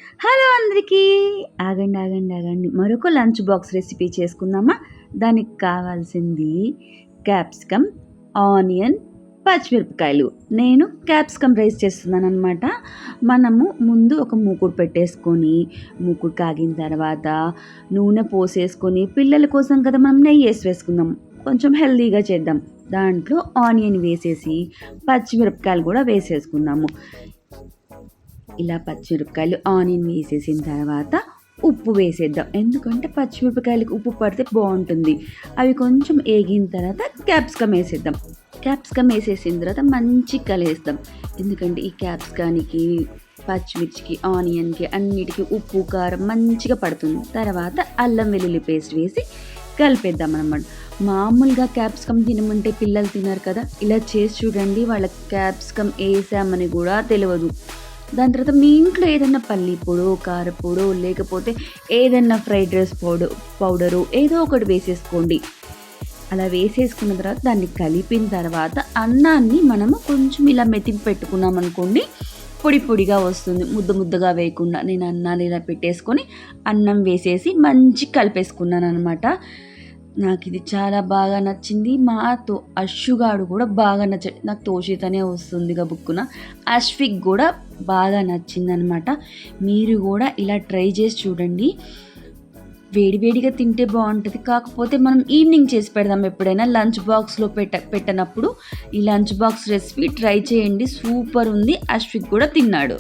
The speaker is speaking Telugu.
హలో అందరికీ. ఆగండి, ఆగండి, ఆగండి. మరొక లంచ్ బాక్స్ రెసిపీ చేసుకుందామా? దానికి కావాల్సింది క్యాప్సికమ్, ఆనియన్, పచ్చిమిరపకాయలు. నేను క్యాప్సికమ్ రైస్ చేస్తున్నాననమాట. మనము ముందు ఒక మూకుడు పెట్టేసుకొని, మూకుడు కాగిన తర్వాత నూనె పోసేసుకొని, పిల్లల కోసం కదా మనం నెయ్యి వేసుకుందాం. కొంచెం హెల్తీగా చేద్దాం. దాంట్లో ఆనియన్ వేసేసి, పచ్చిమిరపకాయలు కూడా వేసేసుకుందాము. ఇలా పచ్చిమిరపకాయలు, ఆనియన్ వేసేసిన తర్వాత ఉప్పు వేసేద్దాం. ఎందుకంటే పచ్చిమిరపకాయలకి ఉప్పు పడితే బాగుంటుంది. అవి కొంచెం ఏగిన తర్వాత క్యాప్సికమ్ వేసేద్దాం. క్యాప్సికమ్ వేసేసిన తర్వాత మంచిగా కలిపేద్దాం. ఎందుకంటే ఈ క్యాప్సికానికి, పచ్చిమిర్చికి, ఆనియన్కి అన్నిటికీ ఉప్పు కారం మంచిగా పడుతుంది. తర్వాత అల్లం వెల్లుల్లి పేస్ట్ వేసి కలిపేద్దాం అన్నమాట. మామూలుగా క్యాప్సికమ్ తినమంటే పిల్లలు తినరు కదా, ఇలా చేసి చూడండి. వాళ్ళకి క్యాప్సికమ్ వేసామని కూడా తెలియదు. దాని తర్వాత మీ ఇంట్లో ఏదైనా పల్లి పొడో, కారపొడో, లేకపోతే ఏదైనా ఫ్రైడ్ రైస్ పౌడరు ఏదో ఒకటి వేసేసుకోండి. అలా వేసేసుకున్న తర్వాత దాన్ని కలిపిన తర్వాత అన్నాన్ని మనము కొంచెం ఇలా మెతికి పెట్టుకున్నాం అనుకోండి, పొడి పొడిగా వస్తుంది. ముద్ద ముద్దగా వేయకుండా నేను అన్నాన్ని ఇలా పెట్టేసుకొని అన్నం వేసేసి మంచి కలిపేసుకున్నాను అనమాట. నాకు ఇది చాలా బాగా నచ్చింది. మా అశ్షుగాడు కూడా బాగా నచ్చాడు. నాకు తోషితనే వస్తుంది గబుక్కున. అశ్విక్ కూడా బాగా నచ్చిందనమాట. మీరు కూడా ఇలా ట్రై చేసి చూడండి. వేడివేడిగా తింటే బాగుంటుంది. కాకపోతే మనం ఈవినింగ్ చేసి పెడదాం. ఎప్పుడైనా లంచ్ బాక్స్లో పెట్టనప్పుడు ఈ లంచ్ బాక్స్ రెసిపీ ట్రై చేయండి. సూపర్ ఉంది. అశ్విక్ కూడా తిన్నాడు.